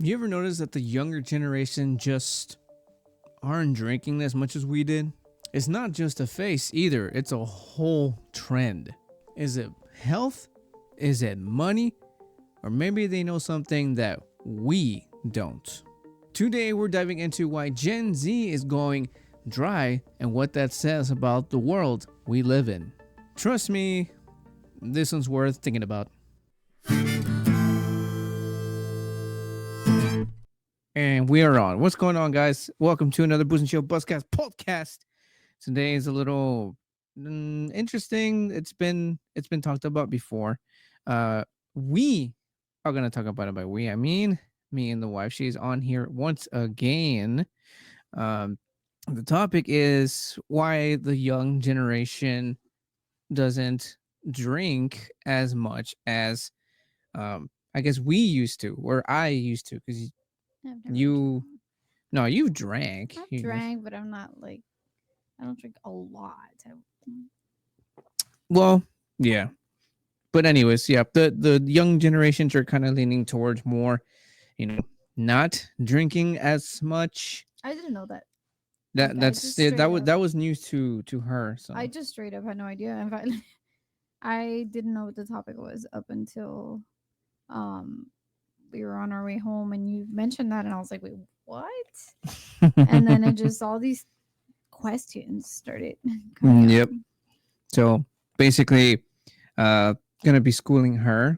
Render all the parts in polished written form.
You ever notice that the younger generation just aren't drinking as much as we did? It's not just a phase either, it's a whole trend. Is it health? Is it money? Or maybe they know something that we don't. Today we're diving into why Gen Z is going dry and what that says about the world we live in. Trust me, this one's worth thinking about. And we are on. What's going on, guys? Welcome to another Booze and Chill Buzzcast podcast. Today is a little interesting. It's been talked about before. We are gonna talk about it. By we, I mean me and the wife. She's on here once again. Um, the topic is why the young generation doesn't drink as much as I guess we used to, or I used to, because I've never you drank. no, you've drank. I've drank, but I'm not like I don't drink a lot. Well, yeah. But anyways, yeah, the young generations are kind of leaning towards more, you know, not drinking as much. I didn't know that. That Like I that's just yeah, straight that up, was news to her. So I just straight up had no idea. In fact, I didn't know what the topic was up until um we were on our way home and you mentioned that and I was like, wait, what? And then it just all these questions started coming up. Yep. So basically, uh, gonna be schooling her,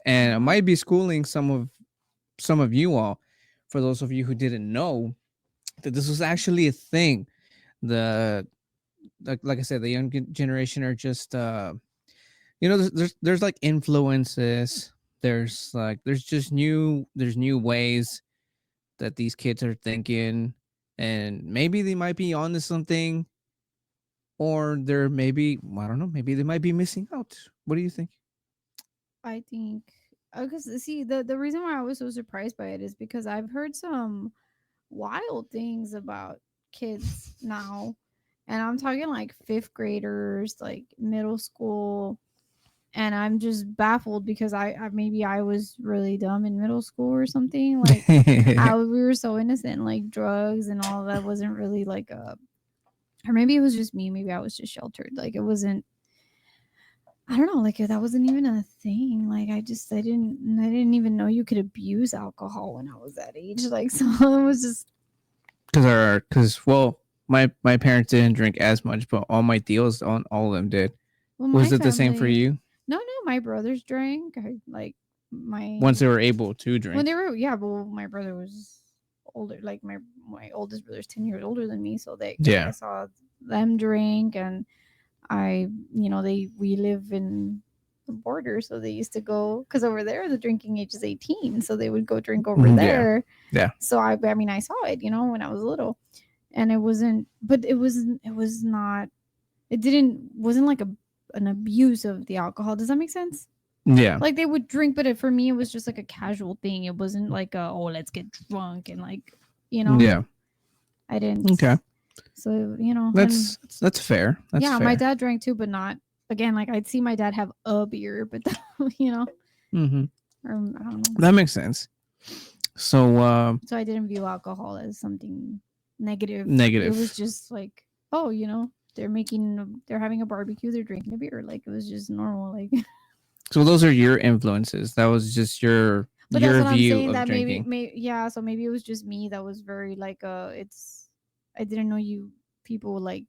and I might be schooling some of you all. For those of you who didn't know that this was actually a thing, the like I said, the young generation are just there's like influences. There's new ways that these kids are thinking, and maybe they might be onto something, or they're maybe I don't know, maybe they might be missing out. What do you think? I think because see the reason why I was so surprised by it is because I've heard some wild things about kids now, and I'm talking like fifth graders, like middle school, and I'm just baffled because I maybe I was really dumb in middle school or something. Like we were so innocent, like drugs and all that wasn't really like a, or maybe it was just me. Maybe I was just sheltered. Like it wasn't, I don't know, like that wasn't even a thing. Like I didn't even know you could abuse alcohol when I was that age. Like so it was just Because well, my parents didn't drink as much, but all my deals on all of them did. well my Was it the same for family. you? No, my brothers drank. Like Once my they were able to when drink. they were, yeah, but my brother was older. Like my oldest brother's 10 years older than me, so they like I Yeah. saw them drink, and we live in the border, so they used to go because over there the drinking age is 18, so they would go drink over Yeah. there. Yeah. So I mean I saw it, when I was little, and it wasn't, but it was not, it didn't wasn't like an abuse of the alcohol. Does that make sense? Yeah. Like they would drink, but for me it was just like a casual thing. It wasn't like oh, let's get drunk and like, you know, Yeah. I didn't. Okay. So and That's fair. That's yeah, my fair. dad drank too, but not, again, like I'd see my dad have a beer, but Mm-hmm. or I don't know. That makes sense. So So I didn't view alcohol as something negative. It was negative. just like, oh, they're having a barbecue, they're drinking a beer, like it was just normal, like. So those are your influences. That was just But that's your what I'm view saying. of That maybe, drinking. yeah. So maybe it was just me that was very like, it's. I didn't know you people like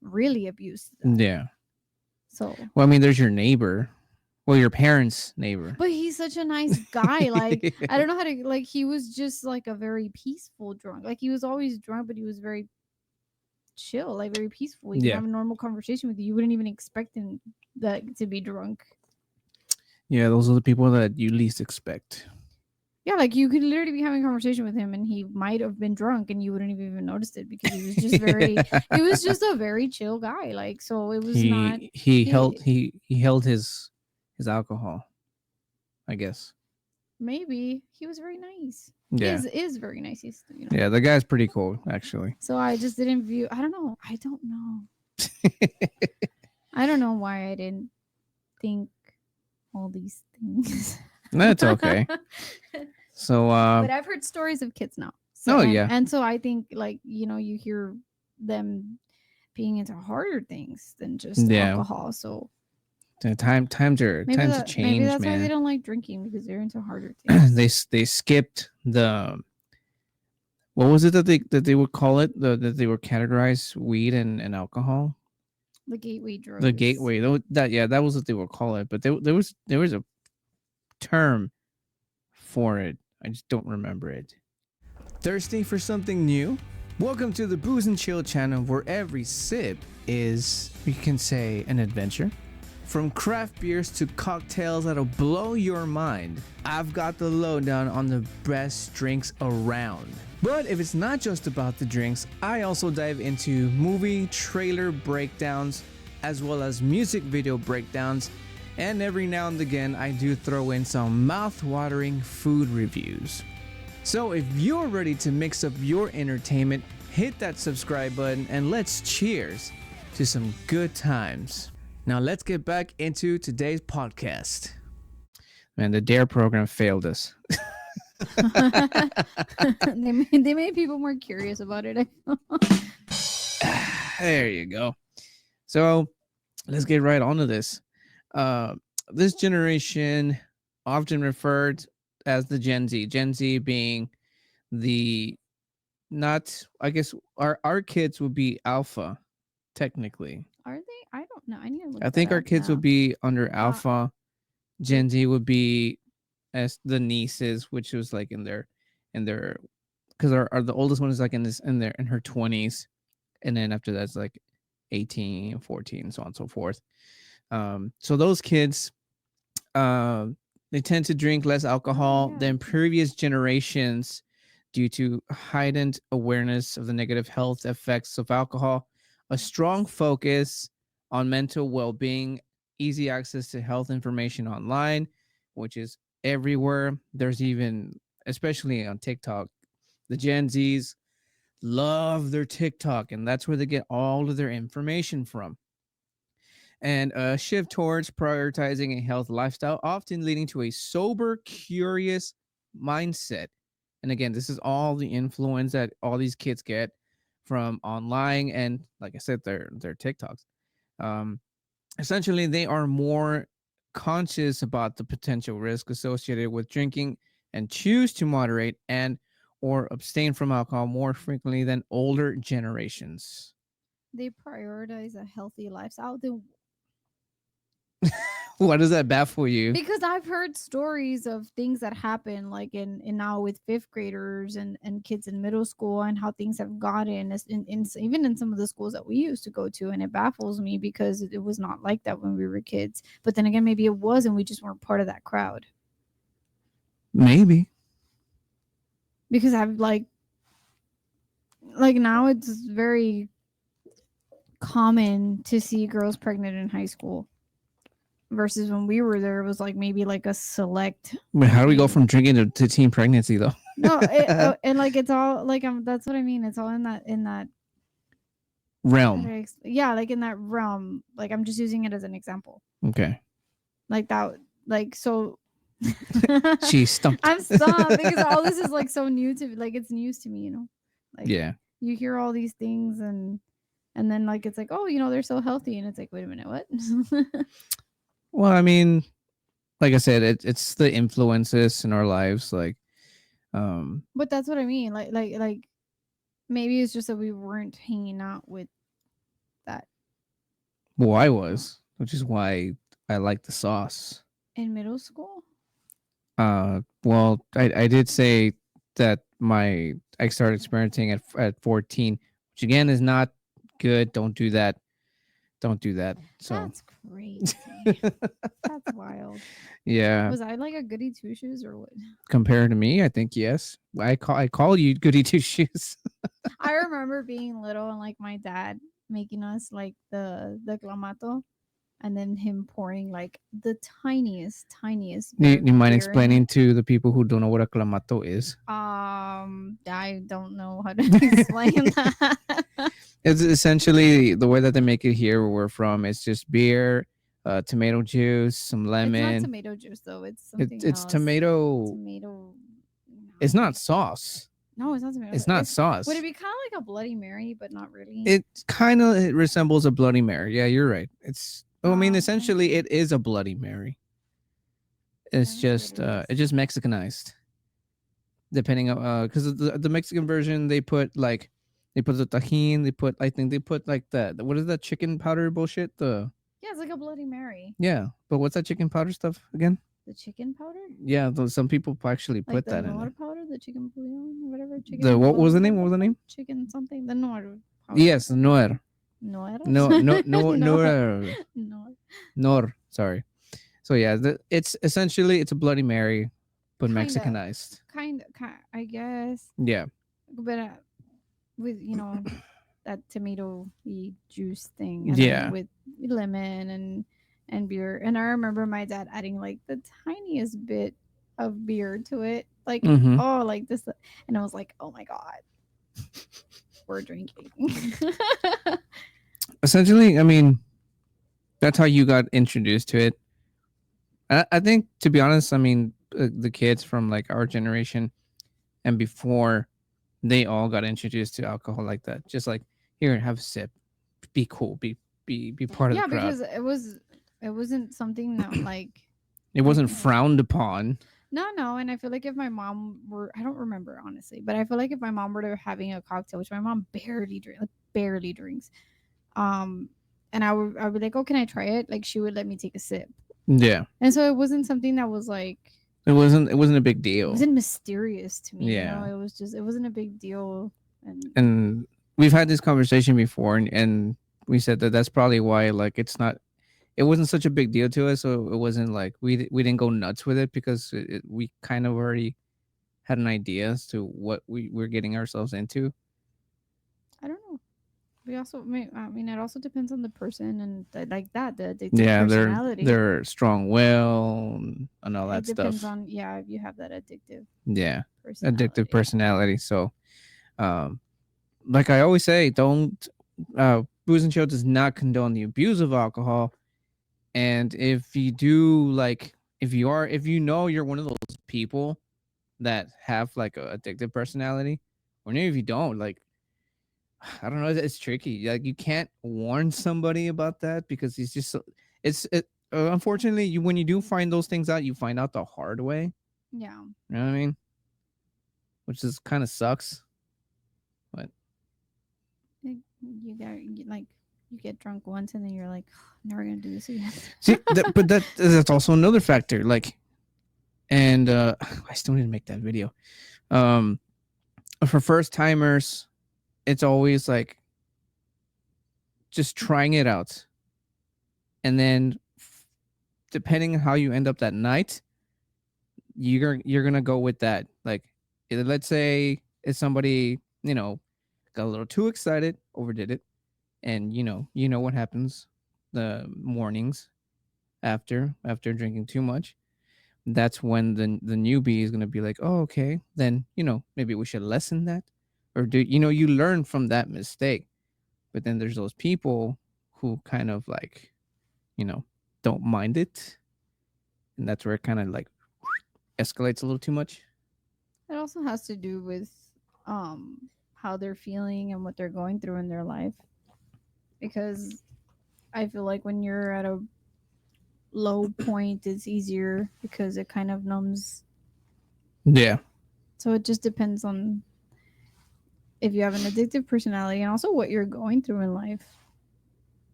really abused that. Yeah. So, Well, I mean, there's your neighbor. Well, your parents' neighbor. but he's such a nice guy. Like I don't know how to, like, he was just like a very peaceful drunk. Like he was always drunk, but he was very chill, like very peaceful. He can Yeah. have a normal conversation with you. You wouldn't even expect him that to be drunk. Yeah, those are the people that you least expect. Yeah, like you could literally be having a conversation with him and he might have been drunk and you wouldn't have even noticed it because he was just a very chill guy. Like so it was not he he held his alcohol, I guess. maybe he was very nice. He Yeah. is very nice. He's. Yeah, the guy's pretty cool, actually. So I just didn't view, I don't know. I don't know why I didn't think all these things. That's okay. So But I've heard stories of kids now. So oh yeah. and so I think like you hear them being into harder things than just Yeah. alcohol. So The times are maybe times have maybe changed, that's why they man. don't like drinking because they're into harder things. They skipped the what was it that they would call it that they were categorize weed and alcohol, The gateway the drugs. gateway that yeah, that was what they would call it, but there was a term for it. I just don't remember it. Thirsty for something new? Welcome to the Booze and Chill channel, where every sip is, you can say, an adventure. From craft beers to cocktails that'll blow your mind, I've got the lowdown on the best drinks around. But if it's not just about the drinks, I also dive into movie trailer breakdowns, as well as music video breakdowns, and every now and again I do throw in some mouth-watering food reviews. So if you're ready to mix up your entertainment, hit that subscribe button and let's cheers to some good times. Now let's get back into today's podcast. Man, the DARE program failed us. They made people more curious about it. There you go. So let's get right onto this. This generation, often referred as the Gen Z. Gen Z being the not, I guess our kids would be alpha, technically. Are they? I don't know. I need to look I that think our up kids would now. be under alpha. Gen Like- Z would be as the nieces, which was like in their because our the oldest one is like in her 20s, and then after that's like 18, 14, so on and so forth. So those kids, they tend to drink less alcohol yeah, than okay. previous generations due to heightened awareness of the negative health effects of alcohol, a strong focus on mental well-being, easy access to health information online, which is everywhere. There's even, especially on TikTok, the Gen Zs love their TikTok, and that's where they get all of their information from. And a shift towards prioritizing a health lifestyle, often leading to a sober, curious mindset. And again, this is all the influence that all these kids get from online and, like I said, their TikToks. Um, Essentially, they are more conscious about the potential risk associated with drinking and choose to moderate and or abstain from alcohol more frequently than older generations. They prioritize a healthy lifestyle. Why does that baffle you? Because I've heard stories of things that happen like in now with fifth graders and kids in middle school and how things have gotten even in some of the schools that we used to go to, and it baffles me because it was not like that when we were kids. But then again, maybe it was and we just weren't part of that crowd. Maybe. Because I've like now it's very common to see girls pregnant in high school. Versus when we were there, it was like maybe like a select. But how do we go from drinking to teen pregnancy though? No, and like it's all like that's what I mean. It's all in that Realm. yeah, like in that realm. Like I'm just using it as an example. Okay. Like that, like so. She's stumped. I'm stumped because all this is like so new to like it's news to me. Like Yeah. you hear all these things and then like it's like, oh, they're so healthy, and it's like, wait a minute, what? Well, I mean, like I said, it's the influences in our lives, like, But that's what I mean. Like maybe it's just that we weren't hanging out with that well, I was, which is why I like the sauce. in middle school. Well, I did say that I started experimenting at 14, which again is not good. Don't do that. Don't do that. So That's crazy. That's wild. yeah, Was I like a goody two shoes or what? compared to me, I think yes. I call you goody two shoes. I remember being little and like my dad making us like the clamato, and then him pouring like the tiniest bit You of mind beer in explaining it. to the people who don't know what a clamato is? I don't know how to explain that. It's essentially the way that they make it here where we're from. It's just beer, tomato juice, some It's not lemon. tomato juice though. It's something It's else. tomato. Tomato. It's not sauce. No, it's not tomato It's sauce. not Would it sauce. be kind of like a Bloody Mary, but not really? It kind of resembles a Bloody Mary. Yeah, you're right. It's. Well, I mean, Oh, okay. essentially, it is a Bloody Mary. Yeah, It's just Mexicanized, depending on because the Mexican version they put the tajin, they put I think they put like what is that chicken powder bullshit? The Yeah, it's like a Bloody Mary. Yeah, but what's that chicken powder stuff again? The chicken powder? Yeah, some people actually Like put the that in Nor there. powder, the chicken bouillon, or whatever. The Chicken what was the blah, name? blah, What was the blah, name? chicken something. The Nor powder. Yes, Noir. Nor? Nor. Nor, Nor. Nor. Sorry. So yeah, it's essentially it's a Bloody Mary, but Kind of. Mexicanized. I guess. Yeah. But with, that tomato juice thing, and then Yeah. with lemon and beer. And I remember my dad adding like the tiniest bit of beer to it, like Mm-hmm. oh, like this, and I was like, oh my god, we're drinking. Essentially, I mean, that's how you got introduced to it. I think, to be honest, I mean, the kids from like our generation and before, they all got introduced to alcohol like that. Just like, here, have a sip, be cool, be part of the Yeah, crowd. because it wasn't something that like It wasn't frowned upon. no. And I feel like if my mom were, I don't remember honestly, but I feel like if my mom were to having a cocktail, which my mom barely drinks, and I would be like, oh, can I try it? Like she would let me take a sip. Yeah, And so it wasn't something that was like, it wasn't a big it deal. wasn't mysterious to me. Yeah. It was just, it wasn't a big deal. And we've had this conversation before, and we said that that's probably why like it wasn't such a big deal to us, so it wasn't like we didn't go nuts with it because we kind of already had an idea as to what we were getting ourselves into. I don't know. We also, I mean, it also depends on the person and like that, the addictive Yeah, personality. they're strong will and all It that depends stuff. on, yeah, if you have that addictive Yeah, personality. addictive personality. So, um, like I always say, don't Booze and Chill does not condone the abuse of alcohol. And if you do, like, if you know you're one of those people that have like a addictive personality, or maybe if you don't, like, I don't know, it's tricky. Like, you can't warn somebody about that because it's just unfortunately, when you do find those things out, you find out the hard way. Yeah. You know what I mean? Which is kind of sucks. But You got, like, you get drunk once and then you're like, never gonna do this again. see, but that's also another factor. Like, and I still need to make that video. For first timers, it's always like just trying it out, and then depending on how you end up that night, you're gonna go with that. Like, let's say if somebody got a little too excited, overdid it, and you know what happens the mornings after drinking too much. That's when the newbie is gonna be like, oh, okay, then maybe we should lessen that, or do you learn from that mistake. But then there's those people who kind of like, don't mind it, and that's where it kind of like escalates a little too much. It also has to do with how they're feeling and what they're going through in their life. Because I feel like when you're at a low point, it's easier because it kind of numbs. Yeah. So it just depends on if you have an addictive personality and also what you're going through in life.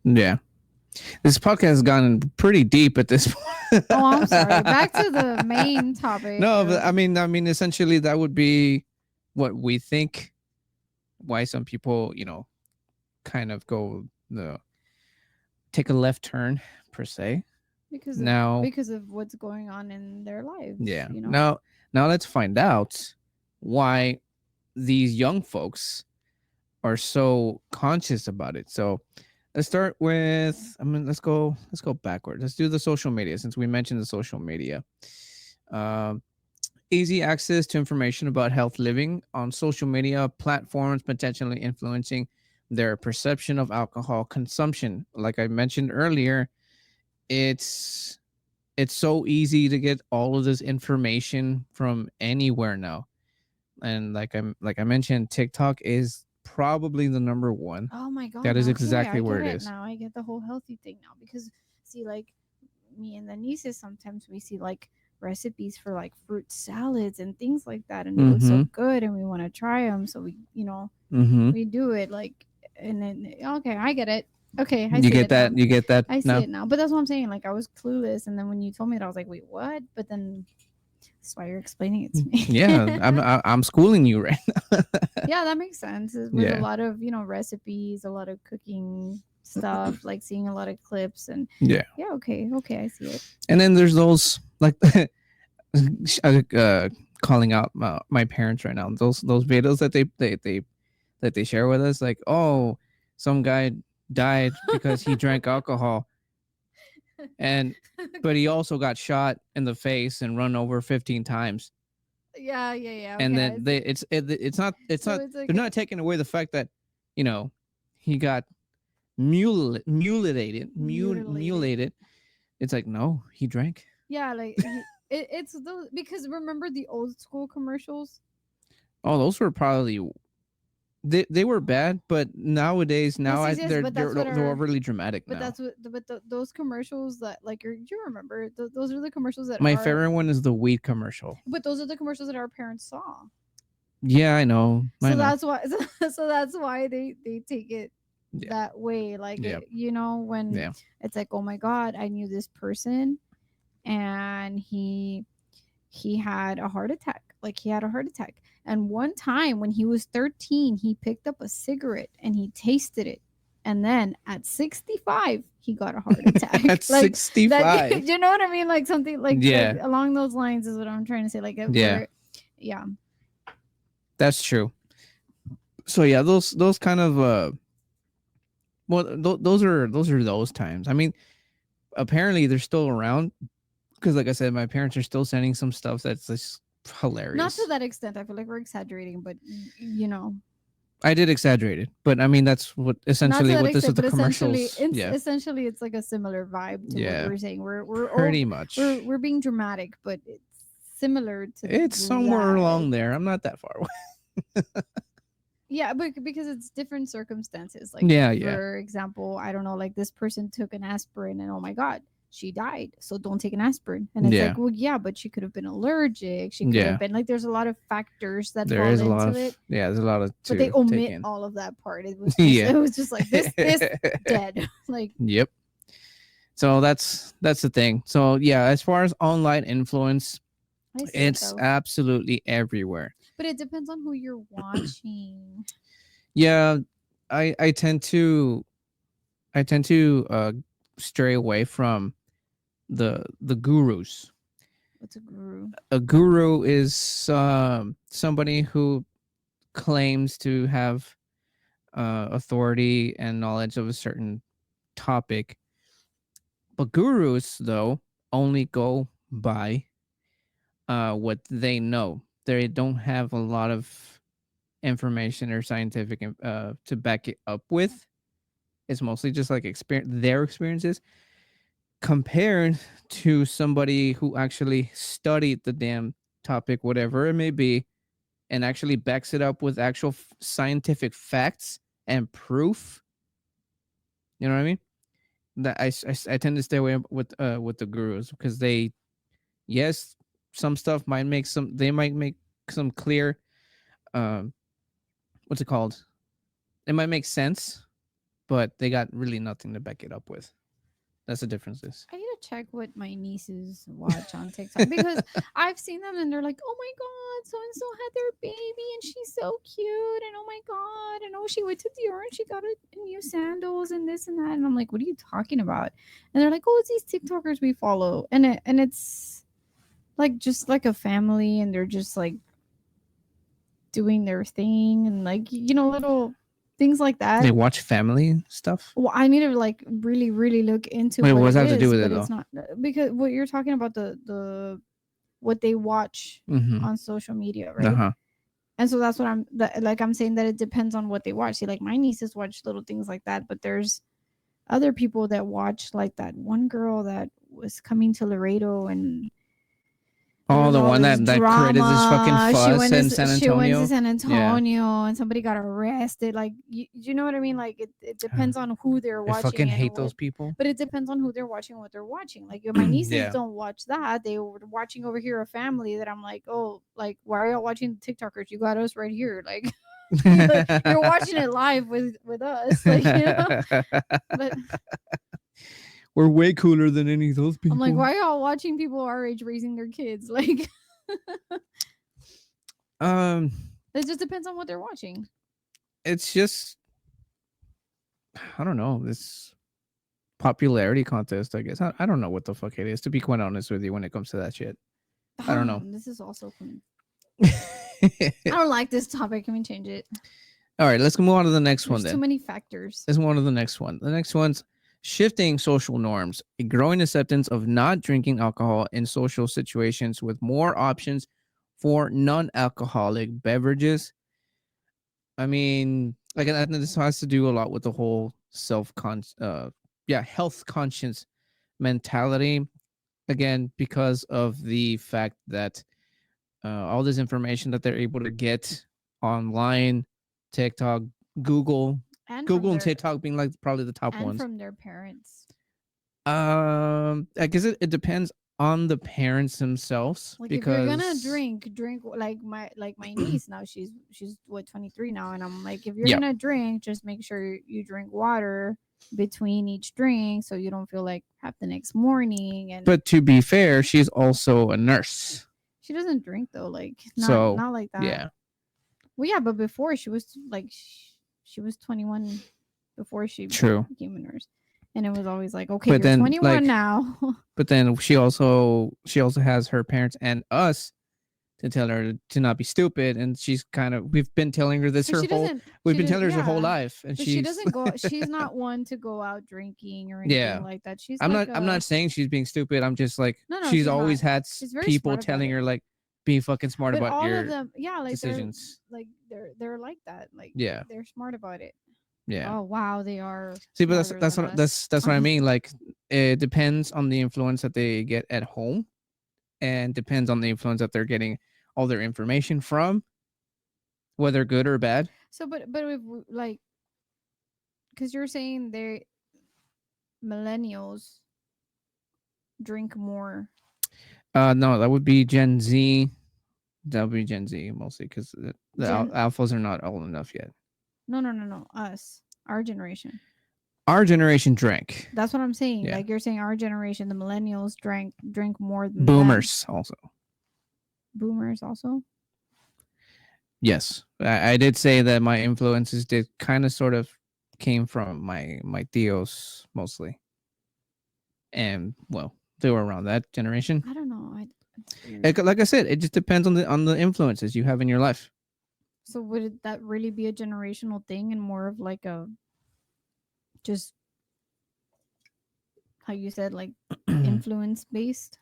Yeah. This podcast has gone pretty deep at this point. Oh, I'm sorry. Back to the main topic. No, but I mean, essentially, that would be what we think. Why some people, kind of go take a left turn per se. because of what's going on in their lives. Yeah. Now let's find out why these young folks are so conscious about it. So let's start with, let's go backward. Let's do the social media, since we mentioned the social media. Easy access to information about health living on social media platforms, potentially influencing their perception of alcohol consumption. Like I mentioned earlier, it's so easy to get all of this information from anywhere now. And like I mentioned, TikTok is probably the number one. Oh my god, That is now okay, exactly I where get it it is. now. I get the whole healthy thing now because see, like me and the nieces sometimes we see like recipes for like fruit salads and things like that, and they look so Mm-hmm. good, and we want to try them, so we Mm-hmm. we do it like, and then okay, I get it. Okay, I You see get it now. that? You get that I see now? it now. But that's what I'm saying. Like I was clueless, and then when you told me that, I was like, wait, what? But then that's why you're explaining it to Yeah, me. I'm schooling you right now. Yeah, that makes sense. With a Yeah. lot of recipes, a lot of cooking stuff, like seeing a lot of clips, and Yeah. yeah, okay, okay, I see it. And then there's those like uh, calling out my parents right now. Those videos that they share with us, like, oh, some guy died because he drank alcohol, and but he also got shot in the face and run over 15 times. Yeah, yeah, yeah. And Okay, I then see. it's So not it's like they're a not taking away the fact that you know he got mutilated. mutilated. It's like, no, he drank. Yeah, like it's those, because remember the old school commercials. Oh, those were probably they were bad, but nowadays Yes, now yes, yes. But that's what they're our overly dramatic but now. that's what those commercials that like you remember those are the commercials that My are favorite one is the weed commercial. but those are the commercials that our parents saw. Yeah, I know, I So know. that's why so that's why they take it Yeah, that way, like yeah, when yeah. it's like, oh my god, I knew this person, and he had a heart attack. Like he had a heart attack. And one time when he was 13, he picked up a cigarette and he tasted it. And then at 65, he got a heart attack. At Like that, 65. you know what I mean? Like something like Yeah, along those lines is what I'm trying to say. Like yeah, where, yeah, that's true. So yeah, those kind of well, those are those times. I mean, apparently they're still around because, like I said, my parents are still sending some stuff that's just not to hilarious. that extent. I feel like we're exaggerating, but I did exaggerate it, but I mean that's what not to essentially that what this is extent. the But essentially, commercials. Yeah, it's like a similar vibe to what yeah, we're saying. pretty much. We're being dramatic, but it's similar to It's somewhere that. along there. I'm not that far away. Yeah, but because it's different circumstances. Like Yeah, yeah, for example, I don't know, like this person took an aspirin and oh my god, she died. So don't take an aspirin. And it's yeah, like, well, yeah, but she could have been allergic. She could have yeah. been like, there's a lot of factors that There fall is a lot into of it, there's a lot of but they to take omit in. all of that part. Yeah. It was just like this dead. Like Yep. So that's the thing. So yeah, as far as online influence, I see it it's though. absolutely everywhere. But it depends on who you're watching. Yeah, I tend to stray away from the gurus. What's a guru? A guru is somebody who claims to have authority and knowledge of a certain topic. But gurus, though, only go by what they know. They don't have a lot of information or scientific to back it up with. It's mostly just like their experiences compared to somebody who actually studied the damn topic, whatever it may be, and actually backs it up with actual scientific facts and proof. You know what I mean? That I tend to stay away with the gurus because they, yes, some stuff might make some, they might make some clear, um what's it called, it might make sense, but they got really nothing to back it up with. That's the differences. I need to check what my nieces watch on TikTok because I've seen them and they're like, "Oh my god, so and so had their baby and she's so cute and oh my god, and oh she went to Dior and she got a new sandals and this and that," and I'm like, "What are you talking about?" And they're like, "Oh, it's these TikTokers we follow," and it's like just like a family and they're just like doing their thing and like little things like They that. watch family stuff. Well, I need to like really, really look into Wait, what what does it that have to do is, with it but it's though? not because what you're talking about the what they watch Mm-hmm. on social media, Uh right? huh. And so that's what like I'm saying that it depends on what they watch. See, like my nieces watch little things like that, but there's other people that watch like that one girl that was coming to Laredo and Oh, There's the all one this that created this fucking drama. fuss in San She went to Antonio. San Yeah. Antonio and somebody got arrested. Like you know what I mean? Like it depends on who they're I fucking watching and hate those what. people. But it depends on who they're watching, what they're watching. Like my nieces Yeah. don't watch that. They were watching over here a family that I'm like, oh, like why are y'all watching the TikTokers? You got us right here. Like you're watching it live with us. Like but We're way cooler than any of those I'm like, people. why are y'all watching people our age raising their kids? Like Um, it just depends on what they're watching. it's just I don't know this popularity contest. I guess I don't know what the fuck it is. To be quite honest with you, when it comes to that shit, I don't know. This is also fun. All I don't like this topic. Can we change it? right, let's move on to the next one There's then. too many factors. Let's move on to the next one. The next one's shifting social norms, a growing acceptance of not drinking alcohol in social situations with more options for non-alcoholic beverages. I mean, like, and this has to do a lot with the whole health conscious mentality. Again, because of the fact that all this information that they're able to get online, TikTok, Google, And from Google and their TikTok being like probably the top and ones. from their parents. I guess it depends on the parents themselves Like if you're gonna because drink like my niece now she's what 23 now and I'm like if you're yeah, gonna drink just make sure you drink water between each drink so you don't feel like crap the next morning and but to be fair, she's also a nurse, she doesn't drink though like so not like that. yeah, Well yeah, but before she was like she was 21 before she true. became a nurse. And it was always like, okay, But you're then 21 like, now. but then she also has her parents and us to tell her to not be stupid, and she's kind of we've been telling her this But her she whole doesn't. we've She been does. telling her her whole Yeah. life, and But she she's doesn't go. She's not one to go out drinking or anything yeah. like that. She's I'm like not I'm a not saying she's being stupid. I'm just like no. she's She's always not. had She's very people smart about telling it. her like be fucking smart But about all of your them, yeah, decisions. like they're like that. Like Yeah. they're smart about it. Yeah. Oh wow, they are See, but that's smarter that's than what us. that's what I mean. Like it depends on the influence that they get at home, and depends on the influence that they're getting all their information from, whether good or bad. So, but if like, because you're saying they millennials drink more. No, that would be Gen Z. That would be Gen Z mostly because the Gen alphas are not old enough yet. no. Us, our generation. Our generation drank. That's what I'm saying. Yeah. Like you're saying, our generation, the millennials drink more than them. Boomers also. Boomers also. Yes, I did say that my influences did kind of sort of came from my tios mostly, and well, they were around that generation. I don't know. It's weird. Like I said, it just depends on the influences you have in your life. So that really be a generational thing and more of like a just how you said like influence based?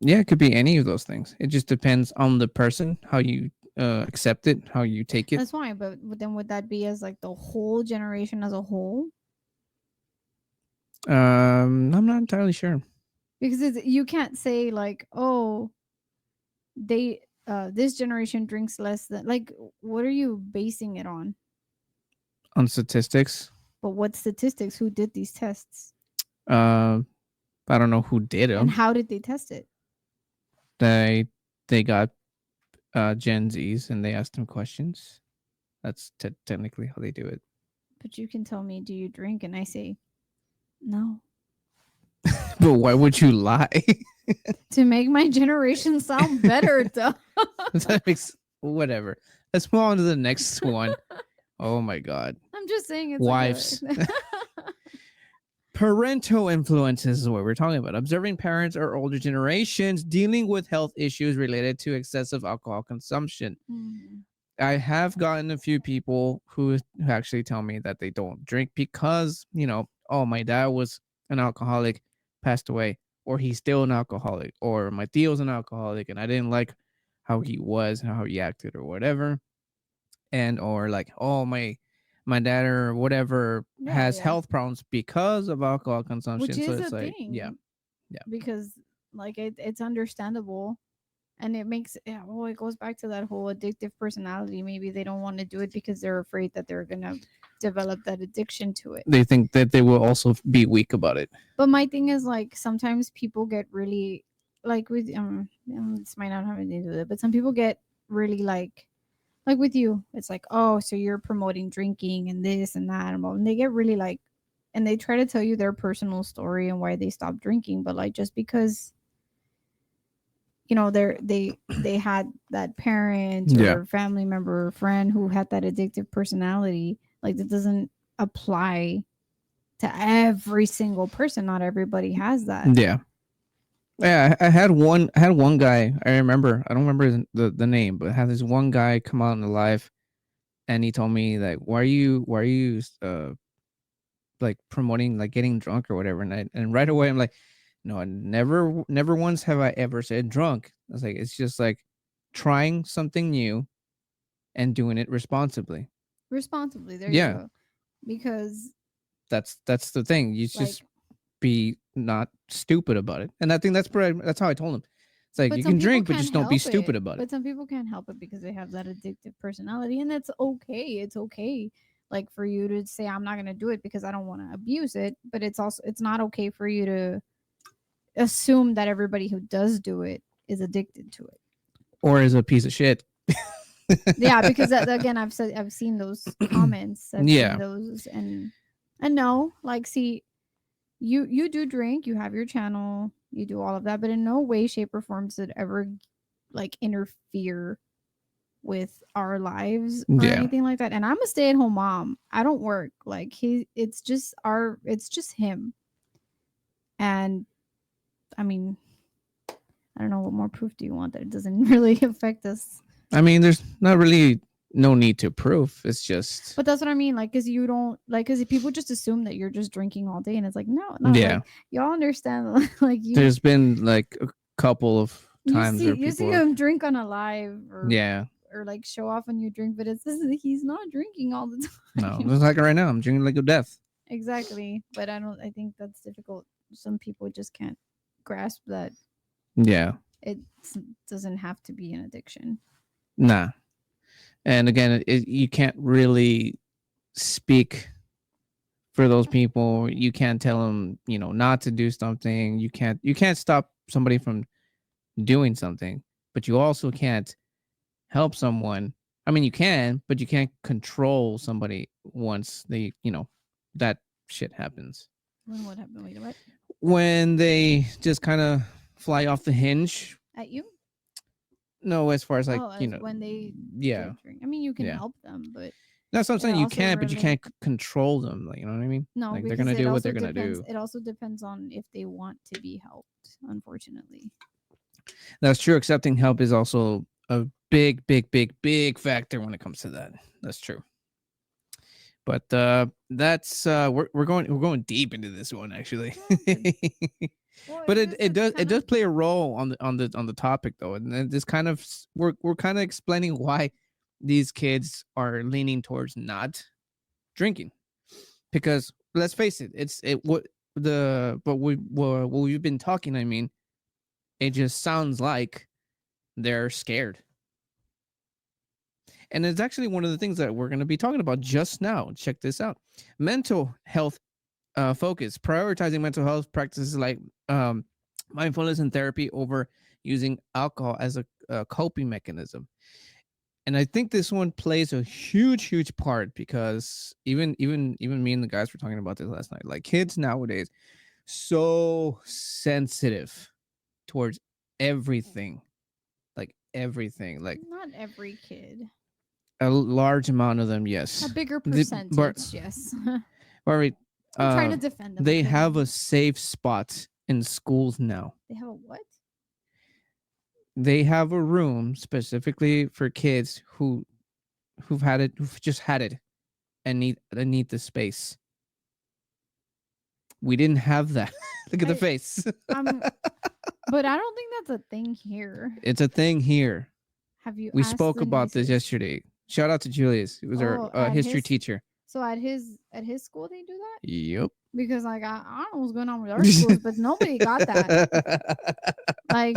Yeah, it could be any of those things. It just depends on the person, how you accept it, how you take it. That's fine, but then would that be as like the whole generation as a whole? I'm not entirely sure. Because you can't say like, oh, they this generation drinks less than like what are you basing it on? On statistics, But what statistics? Who did these tests? uh, I don't know who did And them. how did they test it? They got Gen Zs and they asked them questions. That's technically how they do it. But you can tell me, do you drink? And I say, no. But why would you lie? To make my generation sound better, duh. That makes whatever. Let's move on to the next one. Oh my god. I'm just saying it's Wives. Like Parental influences is what we're talking about. Observing parents or older generations dealing with health issues related to excessive alcohol consumption. Mhm. I have gotten a few people who actually tell me that they don't drink because, oh, my dad was an alcoholic, passed away, or he's still an alcoholic, or my tio's an alcoholic, and I didn't like how he was and how he acted or whatever. And or like, oh, my dad or whatever has Yeah. health problems because of alcohol Which consumption. So is it's a like, yeah, thing yeah. because Like it's understandable. And it makes, yeah, well, it goes back to that whole addictive personality. Maybe they don't want to do it because they're afraid that they're gonna develop that addiction to it. They think that they will also be weak about it. But my thing is, like, sometimes people get really, like, with this might not have anything to do with it, but some people get really like with you, it's like, oh, so you're promoting drinking and this and that, and they get really like, and they try to tell you their personal story and why they stopped drinking. But like, just because they had that parent Yeah. or family member or friend who had that addictive personality, like, that doesn't apply to every single person. Not everybody has that. Yeah. Yeah, I had one guy. I remember. I don't remember the name, but I had this one guy come out in the live, and he told me like, why are you like promoting like getting drunk or whatever?" And right away I'm like, "No, I never once have I ever said drunk." I was like, "It's just like trying something new and doing it responsibly." Responsibly, there you Yeah, go. Because, that's the thing. You like, just be not stupid about it, and I think that's how I told him. It's like but you some can people drink, but can't just don't be help stupid it. about it. But some people can't help it because they have that addictive personality, and that's okay. It's okay, like, for you to say, I'm not gonna do it because I don't want to abuse it. But it's not okay for you to assume that everybody who does do it is addicted to it. Or is a piece of shit. Yeah, because again, I've seen those comments. I've seen Yeah, those, and no, like, see, you do drink, you have your channel, you do all of that, but in no way, shape, or form does it ever, like, interfere with our lives or yeah. anything like that. And I'm a stay-at-home mom. I don't work. Like, it's just him. And I mean, I don't know, what more proof do you want that it doesn't really affect us? I mean, there's not really no need to prove. It's just But that's what I mean. Like, cause you don't like, cause people just assume that you're just drinking all day, and it's like, no, no. yeah. Like, y'all understand? Like, There's been like a couple of times where you see people, him drink on a live, yeah, or like show off when you drink, but it's he's not drinking all the no, time. it's like right now I'm drinking like a death. Exactly. But I think that's difficult. Some people just can't grasp that Yeah, it doesn't have to be an addiction. nah. And again, you can't really speak for those people. You can't tell them, not to do something. You can't stop somebody from doing something, but you also can't help someone. I mean, you can, but you can't control somebody once that shit happens. When what happened? Wait, what? When they just kind of fly off the hinge. At you? No, as far as like, Oh, as when they yeah, quit drink. I mean, you can yeah. help them, but That's what I'm it saying. You also can't, but you really can't control them. Like, you know what I mean? no, Like they're because gonna it do what also they're gonna depends. do. It also depends on if they want to be helped. Unfortunately, That's true. Accepting help is also a big, big, big, big factor when it comes to that. That's true. But that's we're going deep into this one actually. well, But it's it, just it it's does it kind of does play a role on the topic though, and then this kind of we're kind of explaining why these kids are leaning towards not drinking, because let's face it, it's it what the but what we've been talking, I mean, it just sounds like they're scared. And it's actually one of the things that we're going to be talking about just now. Check this out. Mental health focus, prioritizing mental health practices like mindfulness and therapy over using alcohol as a coping mechanism. And I think this one plays a huge part, because even me and the guys were talking about this last night. Like, kids nowadays, so sensitive towards everything, like everything, like not every kid. a large amount of them, A yes. bigger But percentage, yes. all right, I'm trying to defend them. they Okay, have a safe spot in schools now. they have a what? They have a room specifically for kids who've just had it and need the space. We didn't have that. Look at the I face. I'm, but I don't think that's a thing here. It's a thing here. Have you We asked spoke the about this nieces? yesterday. Shout out to Julius. It was our Oh, at history his. teacher. So at his school they do that? Yep. Because like I don't know what's going on with our schools, but nobody got that. Like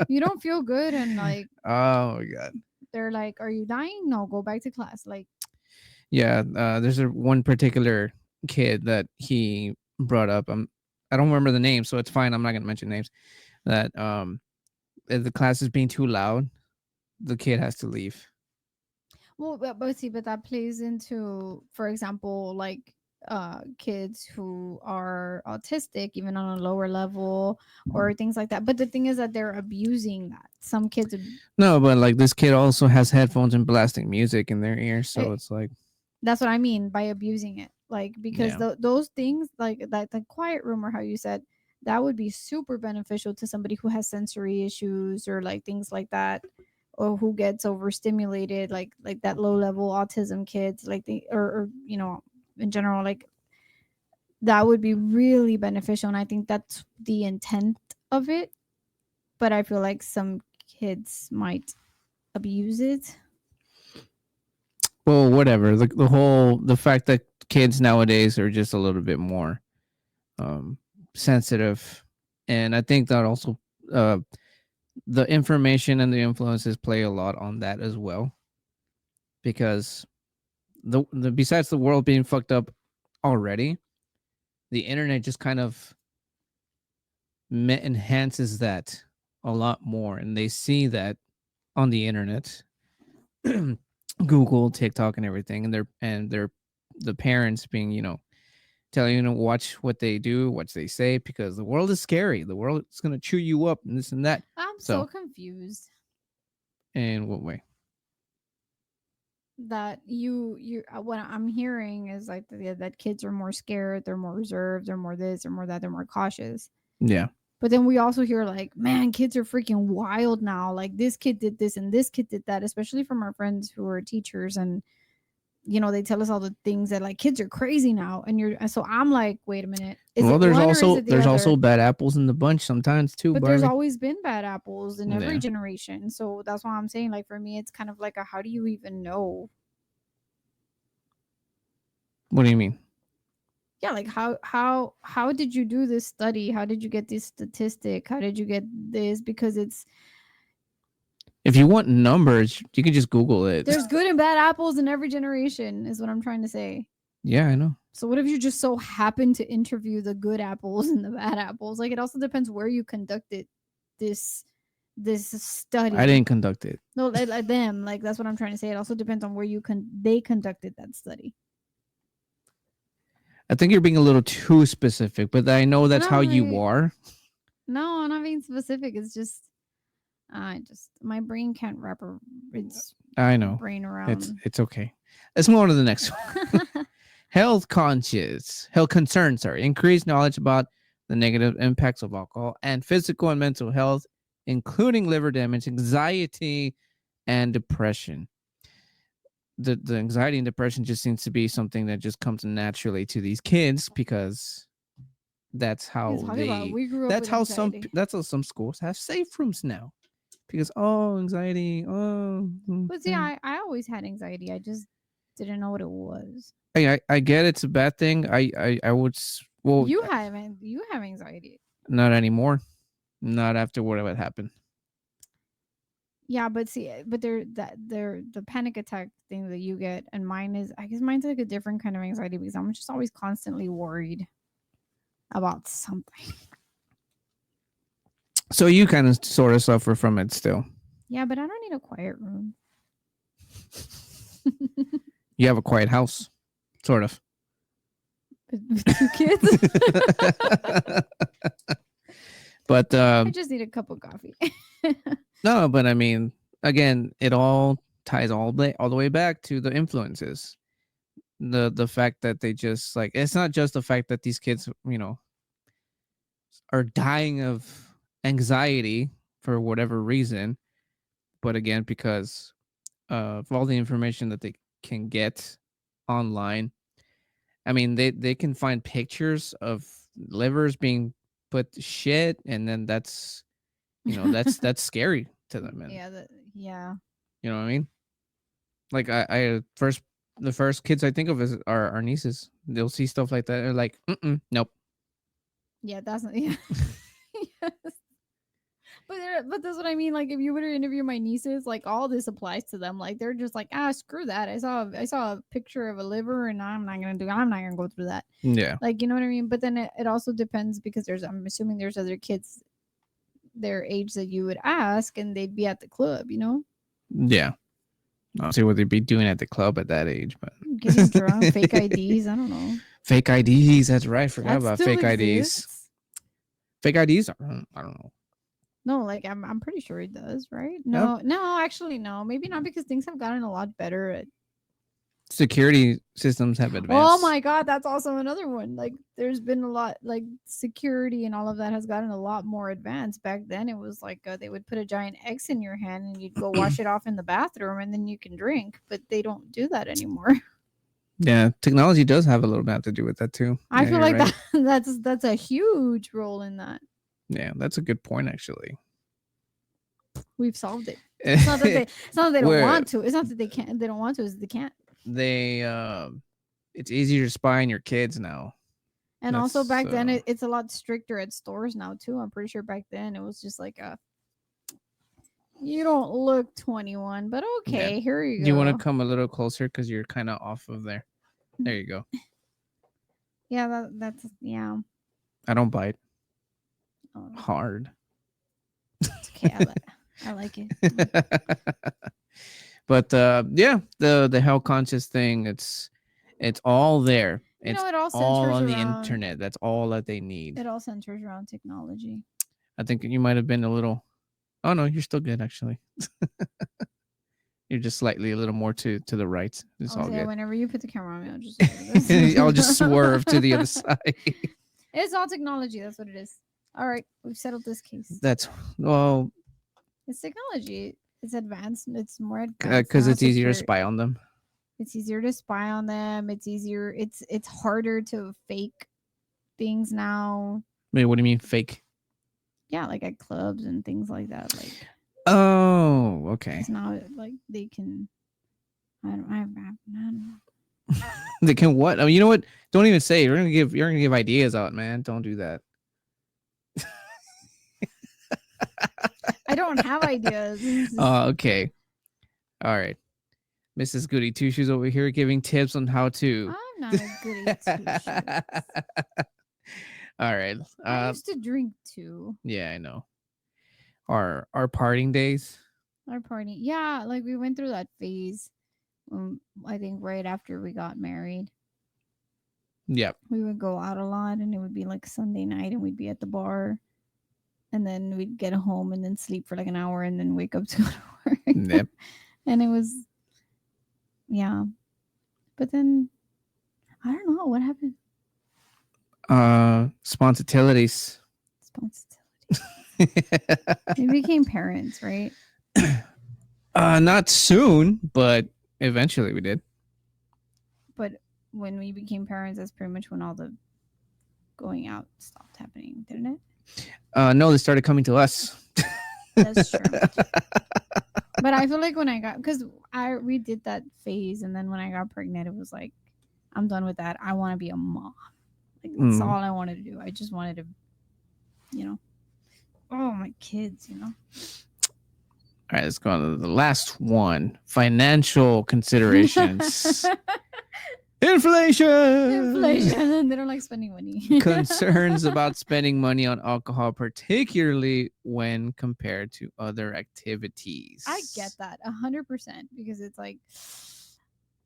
you don't feel good and like Oh my god. they're like, "Are you dying? No, go back to class." Like, Yeah, there's a one particular kid that he brought up. I don't remember the name, so it's fine. I'm not gonna mention names. That if the class is being too loud, the kid has to leave. well, but see, but that plays into, for example, like kids who are autistic, even on a lower level, or things like that. But the thing is that they're abusing that. Some kids, No, but like this kid also has headphones and blasting music in their ears, so eh, it's like, that's what I mean by abusing it. Like because yeah. those things, like that, the quiet room, or how you said, that would be super beneficial to somebody who has sensory issues or like things like that, or who gets overstimulated, like that low level autism kids, like they, or in general, like that would be really beneficial, and I think that's the intent of it. But I feel like some kids might abuse it. Well, whatever. The fact that kids nowadays are just a little bit more um sensitive, and I think that also uh the information and the influences play a lot on that as well, because the besides the world being fucked up already, the internet just kind of enhances that a lot more, and they see that on the internet, Google, TikTok, and everything, and they're the parents being, telling you to watch what they do, what they say, because the world is scary. The world is gonna chew you up and this and that. I'm so So, confused in what way? that you what I'm hearing is like that kids are more scared, they're more reserved, they're more this, they're more that, they're more cautious. Yeah. But then we also hear like, man, kids are freaking wild now. Like this kid did this and this kid did that, especially from our friends who are teachers, and they tell us all the things that like kids are crazy now. And so I'm like, wait a minute, is Well, it there's one or is also it the there's also other? bad apples in the bunch sometimes too, But there's Barbie. always been bad apples in every Yeah. generation. So that's why I'm saying, like, for me, it's kind of like a, how do you even know? What do you mean? Yeah, like how did you do this study? How did you get this statistic? How did you get this? Because it's If you want numbers, you can just Google it. there's good and bad apples in every generation, is what I'm trying to say. Yeah, I know. So what if you just so happen to interview the good apples and the bad apples? Like, it also depends where you conducted this I study. didn't conduct it. No, like them. Like, that's what I'm trying to say. It also depends on where they conducted that study. I think you're being a little too specific, but I know that's how No, you are. no, I'm not being specific. It's just I just my brain can't wrap its I know. brain It's around. it's okay. Let's move on to the next one. Health concern, sorry. Increased knowledge about the negative impacts of alcohol and physical and mental health, including liver damage, anxiety, and depression. The anxiety and depression just seems to be something that just comes naturally to these kids, because that's You how talking about they we grew up with anxiety. that's how some schools have safe rooms now, because oh, anxiety, But see, I always had anxiety. I just didn't know what it was. I get it's a bad thing. I would well, You have anxiety. not anymore, not after whatever happened. Yeah, but see, but they're the panic attack thing that you get, and mine is, I guess mine's like a different kind of anxiety because I'm just always constantly worried about something. So you kind of sort of suffer from it still. Yeah, but I don't need a quiet room. You have a quiet house, sort of. With two kids. But I just need a cup of coffee. no, but I mean, again, it all ties all the way back to the influences. The fact that they just like, it's not just the fact that these kids, are dying of anxiety for whatever reason, but again, because of all the information that they can get online. I mean, they can find pictures of livers being put to shit, and then that's scary to them, and Yeah, yeah. you know what I mean. Like I first The first kids I think of is our nieces. They'll see stuff like that. They're like, nope. Yeah, that's not. Yeah. Yes. But that's what I mean. Like, if you were to interview my nieces, like all this applies to them. Like, they're just like, screw that. I saw a picture of a liver, and I'm not gonna go through that. Yeah. Like, you know what I mean. But then it also depends because I'm assuming there's other kids their age that you would ask, and they'd be at the club. Yeah. I'll see what they'd be doing at the club at that age, but Getting drunk, fake IDs. I don't know. fake IDs. That's right. Forgot That about still fake IDs. exists. Fake IDs? I don't know. No, like I'm pretty sure it does, right? Yep. No, actually no. Maybe not because things have gotten a lot better at. Security systems have advanced. Oh my god, that's also another one. Like there's been a lot like security and all of that has gotten a lot more advanced. Back then it was like they would put a giant X in your hand and you'd go wash it off in the bathroom and then you can drink, but they don't do that anymore. Yeah, technology does have a little bit to do with that too. I Yeah, feel you're like right. that's a huge role in that. Yeah, that's a good point actually. We've solved it. It's not that they don't Where- want to. It's not that they can't. They don't want to. It's they can't. It's easier to spy on your kids now. And also That's, back then it's a lot stricter at stores now too. I'm pretty sure back then it was just like you don't look 21, but okay, here you go. Do you want to come a little closer because you're kind of off of there? There you go. Yeah, that's yeah. I don't bite Oh, hard. it's okay. I like it. But yeah, the health conscious thing, it's all there. You It's know, it all all centers on the around- internet. That's all that they need. It all centers around technology. I think you might have been a little. Oh no, you're still good actually. You're just slightly a little more to the right. It's all good. Whenever you put the camera on me, I'll just I'll just swerve to the other side. It's all technology. That's what it is. All right, we've settled this case. That's well, It's technology. It's advanced. It's more advanced because now, it's easier to secure- spy on them. It's easier to spy on them. It's easier. It's harder to fake things now. Wait, what do you mean fake? Yeah, like at clubs and things like that. Like Oh, okay. it's now like they can. I don't know. They can what? Oh, you know what? Don't even say. You're gonna give ideas out, man. Don't do that. I don't have ideas. Okay. All right. Mrs. Goody Two Shoes over here giving tips on how to. I'm not a goody two-shoes. All right. I used to drink too. Yeah, I know. Our partying days. Our party, yeah, like we went through that phase. I think right after we got married, Yep. we would go out a lot, and it would be like Sunday night, and we'd be at the bar, and then we'd get home and then sleep for like an hour, and then wake up to go to work. Yep. And it was, yeah. But then I don't know what happened. Spontaneous. We became parents, right? Not soon, but eventually we did. But when we became parents, that's pretty much when all the going out stopped happening, didn't it? No, they started coming to us. That's true. But I feel like when I got, because we did that phase, and then when I got pregnant, it was like, I'm done with that. I want to be a mom. Like that's all I wanted to do. I just wanted to, oh, my kids, All right, let's go on to the last one. Financial considerations. Inflation. Inflation. They don't like spending money. Concerns about spending money on alcohol, particularly when compared to other activities. I get that 100% because it's like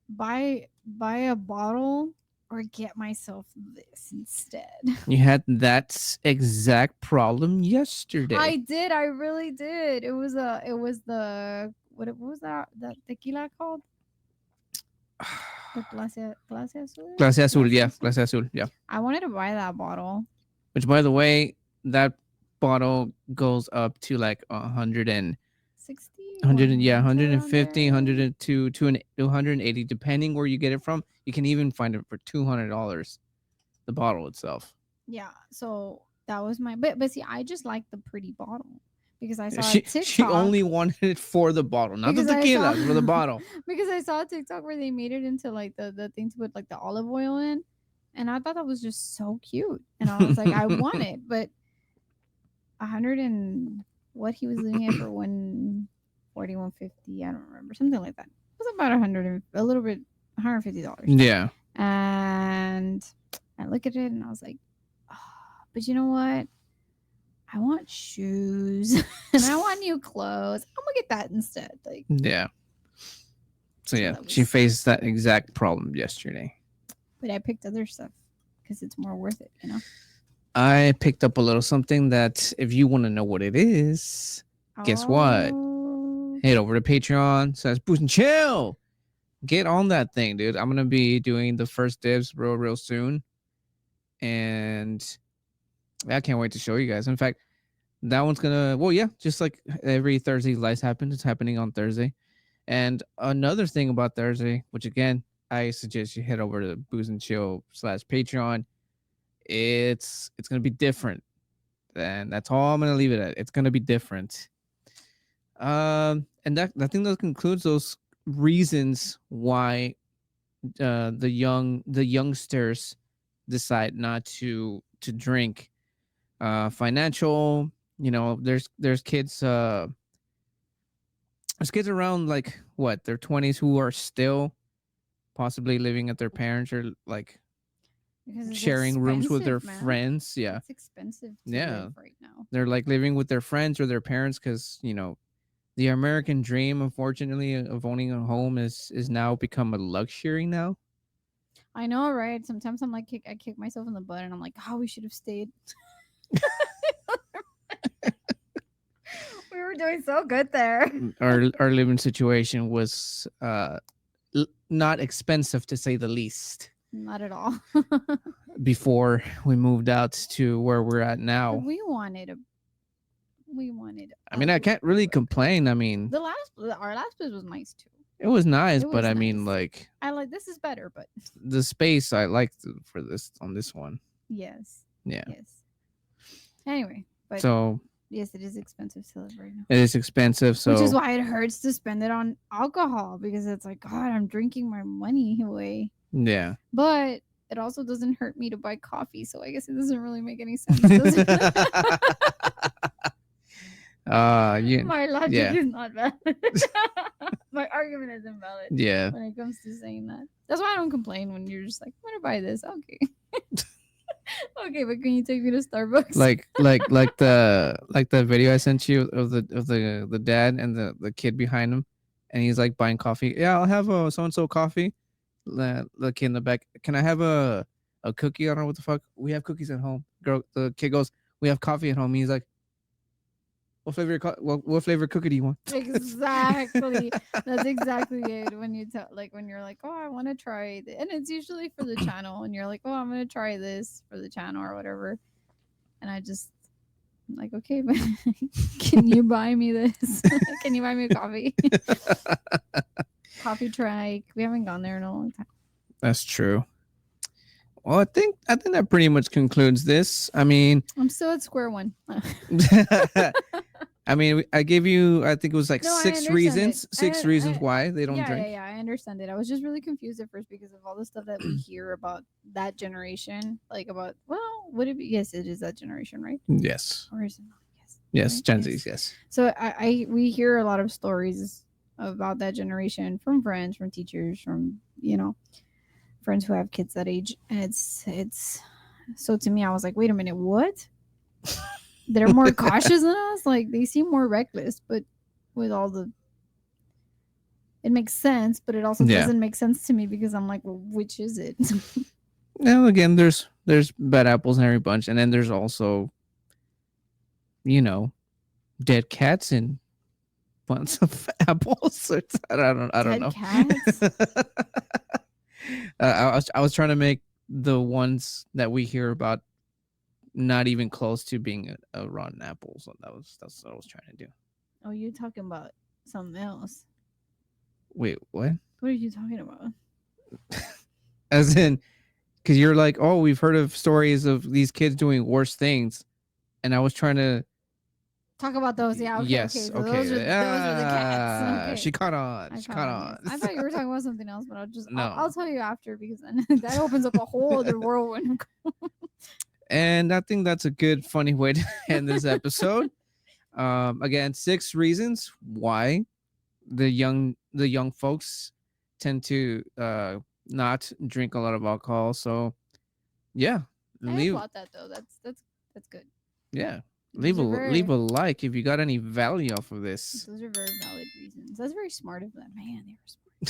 buy a bottle or get myself this instead. You had that exact problem yesterday. I did. I really did. It was the what was that tequila called? The Clase Azul? Clase Azul, yeah. Clase Azul, yeah. I wanted to buy that bottle. Which, by the way, that bottle goes up to like 160, 150, 102, 280, depending where you get it from. You can even find it for $200, the bottle itself. Yeah, so that was my but see, I just like the pretty bottle because I saw a She TikTok. only wanted it for the bottle, not the Because I saw tequila, for the bottle. because I saw a TikTok where they made it into like the thing to put like the olive oil in, and I thought that was just so cute, and I was like, I want it, but 100 and what he was doing it for 140, 150, I don't remember, something like that. It was about 100 and a little bit, $150, Yeah. and I look at it and I was like, oh, but you know what? I want shoes and I want new clothes. I'm gonna get that instead. Like, Yeah. So so yeah, that she was, faced that exact problem yesterday. but I picked other stuff because it's more worth it, you know. I picked up a little something that if you want to know what it is, guess what? Oh, Head over to Patreon, says Booze and Chill. Get on that thing, dude. I'm gonna be doing the first dibs real soon. And I can't wait to show you guys. In fact, that one's gonna just like every Thursday lights happen. It's happening on Thursday. And another thing about Thursday, which again, I suggest you head over to Booze and Chill /Patreon. It's gonna be different. And that's all I'm gonna leave it at. It's gonna be different. And that I think that concludes those reasons why the youngsters decide not to drink. Financial, there's kids there's kids around like what their 20s who are still possibly living at their parents or like because it's sharing rooms with their expensive, man. friends. Yeah. It's expensive to Yeah. live right now. They're like living with their friends or their parents because the American dream, unfortunately, of owning a home is now become a luxury now. I know, right? Sometimes I'm like, I kick myself in the butt, and I'm like, oh, we should have stayed. We were doing so good there. Our living situation was not expensive to say the least Not at all. before we moved out to where we're at But now. we wanted a. We wanted. I mean, I can't really complain. I mean, Our last place was nice too. it was nice, It but was I mean, nice. like I like this is better, but the space I liked for this on this one. yes, Yeah. yes. Anyway, but So yes, it is expensive to live right now. it is expensive. So Which is why it hurts to spend it on alcohol because it's like, God, I'm drinking my money away. yeah. But it also doesn't hurt me to buy coffee, so I guess it doesn't really make any sense. Does it? My logic is not valid. My argument is invalid. Yeah. When it comes to saying that, that's why I don't complain when you're just like, I'm gonna buy this. Okay. Okay, but can you take me to Starbucks? like the video I sent you of the dad and the kid behind him, and he's like buying coffee. Yeah, I'll have a so and so coffee. The kid in the back. Can I have a cookie? I don't know what the fuck. We have cookies at home. The kid goes, we have coffee at home. He's like, what flavor cookie do you want? Exactly. That's exactly it. When you tell, like, when you're like, oh, I want to try it, and it's usually for the channel, and you're like, oh, I'm gonna try this for the channel or whatever, and I'm like, okay, but can you buy me this? Can you buy me a coffee? Coffee trike. We haven't gone there in a long time. That's true. Well, I think that pretty much concludes this. I mean, I'm still at square one. I mean, I gave you, I think it was like No, I six understand reasons, it. six reasons why they don't drink. Yeah, I understand it. I was just really confused at first because of all the stuff that we hear about that generation. Like about, well, would it be? Yes, it is that generation, right? Yes. Or is it not? Yes. Yes, Right? Gen Z's, yes. So we hear a lot of stories about that generation from friends, from teachers, from, friends who have kids that age. And it's so to me, I was like, wait a minute, what? They're more cautious than us. Like they seem more reckless, but with all it makes sense, but it also doesn't make sense to me because I'm like, well, which is it? Now again, there's bad apples in every bunch, and then there's also, dead cats and bunch of apples. I don't know. Cats? I was trying to make the ones that we hear about not even close to being a rotten apple. So that's what I was trying to do. Oh, you're talking about something else. Wait, what? What are you talking about? As in, because you're like, oh, we've heard of stories of these kids doing worse things, and I was trying to Talk about those. Yeah. Okay. Okay. Yes. So Okay. those are the cats. Okay. She caught on. I She caught caught on. on. Yes. I thought you were talking about something else, but I'll No. tell you after because then that opens up a whole other whirlwind. And I think that's a good, funny way to end this episode. Again, 6 reasons why the young folks tend to not drink a lot of alcohol. So yeah, I leave applaud that though. That's good. yeah Those are leave very a like if you got any value off of this. those are very valid reasons. That's very smart of them. Man, they are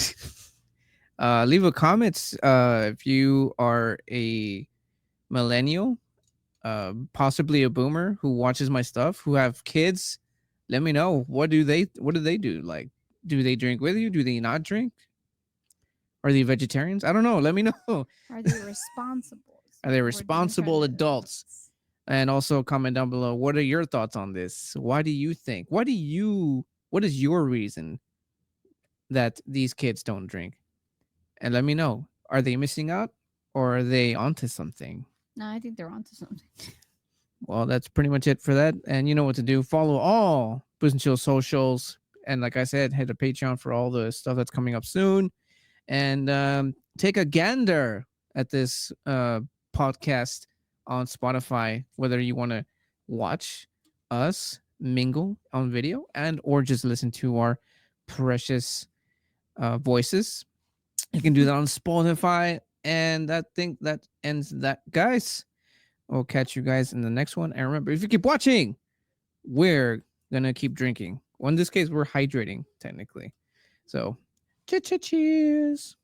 smart. Leave a comments if you are a millennial, possibly a boomer who watches my stuff, who have kids. Let me know, what do they do? Like, do they drink with you? Do they not drink? Are they vegetarians? I don't know. Let me know. Are they responsible? Are they What we're trying responsible to adults? And also comment down below, what are your thoughts on this? Why do you think? What is your reason that these kids don't drink? And let me know. Are they missing out or are they onto something? No, I think they're onto something. Well, that's pretty much it for that. And you know what to do. Follow all Booze and Chill socials. And like I said, head to Patreon for all the stuff that's coming up soon. And take a gander at this podcast on Spotify, whether you want to watch us mingle on video and or just listen to our precious voices. You can do that on Spotify. And I think that ends that, guys. We'll catch you guys in the next one. And remember, if you keep watching, we're gonna keep drinking. Well, in this case, we're hydrating technically. So, cheers.